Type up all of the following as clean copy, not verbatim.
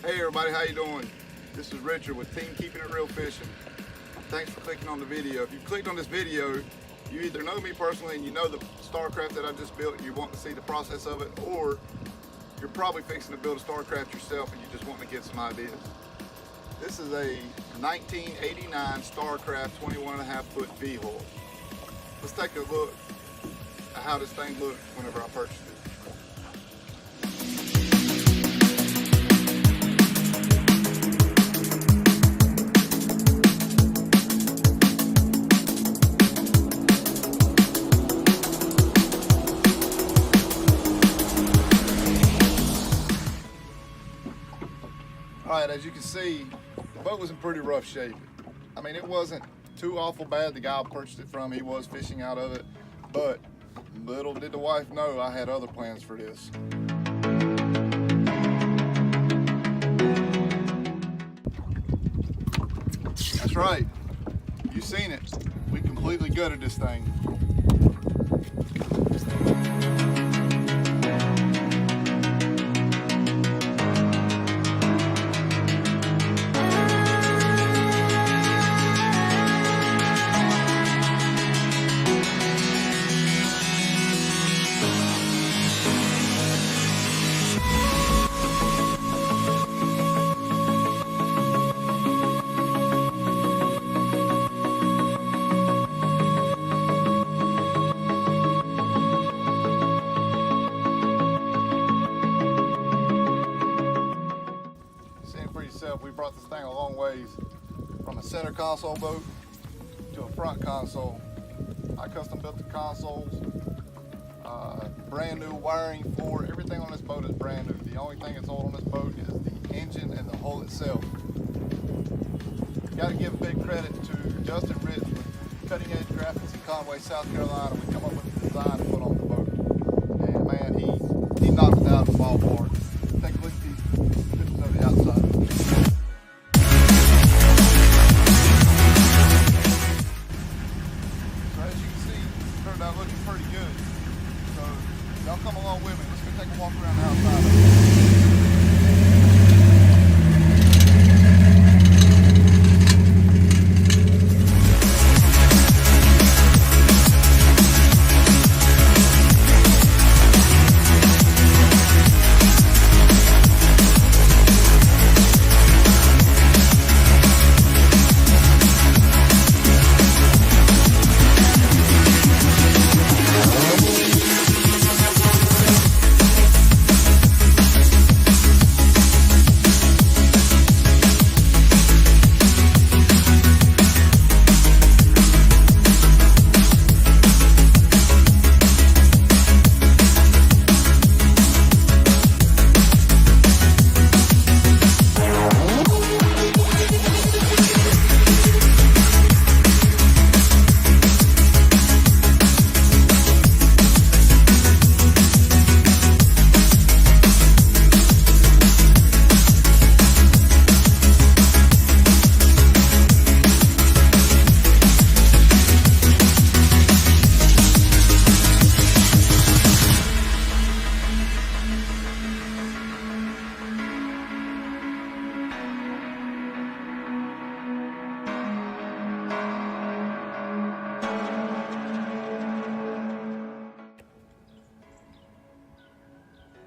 Hey everybody, how you doing? This is Richard with Team Keeping It Real Fishing. Thanks for clicking on the video. If you clicked on this video, you either know me personally and you know the StarCraft that I just built and you want to see the process of it, or you're probably fixing to build a StarCraft yourself and you just want to get some ideas. This is a 1989 StarCraft 21.5 foot V-hull. Let's take a look at how this thing looked whenever I purchased it. Alright, as you can see, the boat was in pretty rough shape. I mean, it wasn't too awful bad. The guy I purchased it from, he was fishing out of it, but little did the wife know I had other plans for this. That's right, you've seen it. We completely gutted this thing. We brought this thing a long ways from a center console boat to a front console. I custom built the consoles, brand new wiring, floor, everything on this boat is brand new. The only thing that's old on this boat is the engine and the hull itself. Got to give big credit to Justin Ritz with Cutting Edge Graphics in Conway, South Carolina. We come up with the design to put on the boat, and man, he knocked it out of the ballpark. Take a look at these pictures of the outside. Turned out looking pretty good. So y'all come along with me. Let's go take a walk around the outside.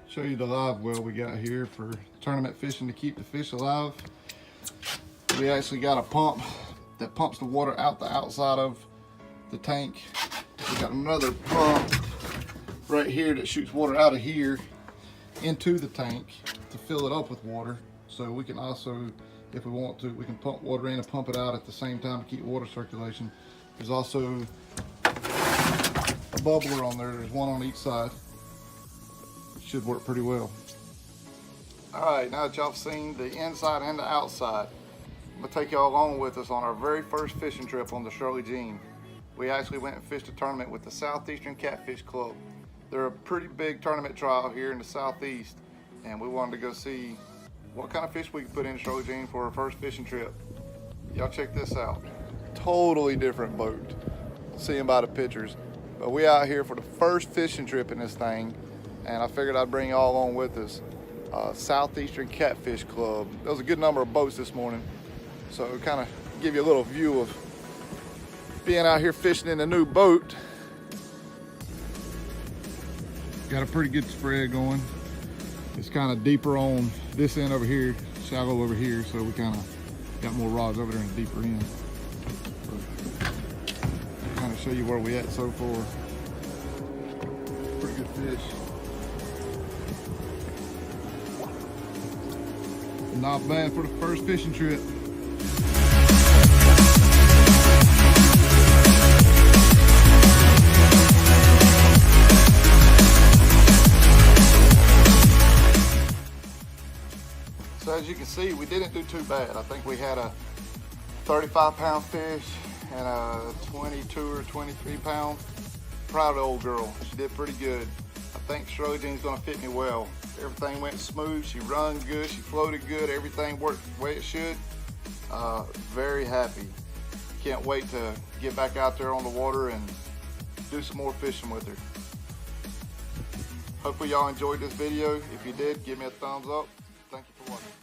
Show you the live well we got here for tournament fishing to keep the fish alive. We actually got a pump that pumps the water out the outside of the tank. We got another pump right here that shoots water out of here into the tank to fill it up with water. So we can also, if we want to, we can pump water in and pump it out at the same time to keep water circulation. There's also a bubbler on there. There's one on each side. Should work pretty well. All right, now that y'all have seen the inside and the outside, I'm gonna take y'all along with us on our very first fishing trip on the Shirley Jean. We actually went and fished a tournament with the Southeastern Catfish Club. They're a pretty big tournament trial here in the Southeast, and we wanted to go see what kind of fish we could put in Shirley Jean for our first fishing trip. Y'all check this out. Totally different boat, seeing by the pictures. But we out here for the first fishing trip in this thing, and I figured I'd bring y'all along with us. Southeastern Catfish Club. There was a good number of boats this morning, so kind of give you a little view of being out here fishing in a new boat. Got a pretty good spread going. It's kind of deeper on this end over here, shallow over here, so we kind of got more rods over there in the deeper end. Kind of show you where we at so far. Pretty good fish. Not bad for the first fishing trip. So as you can see, we didn't do too bad. I think we had a 35-pound fish and a 22 or 23 pound. Proud of the old girl. She did pretty good. I think Strogene's gonna fit me well. Everything went smooth. She run good. She floated good. Everything worked the way it should. Very happy. Can't wait to get back out there on the water and do some more fishing with her. Hopefully y'all enjoyed this video. If you did, give me a thumbs up. Thank you for watching.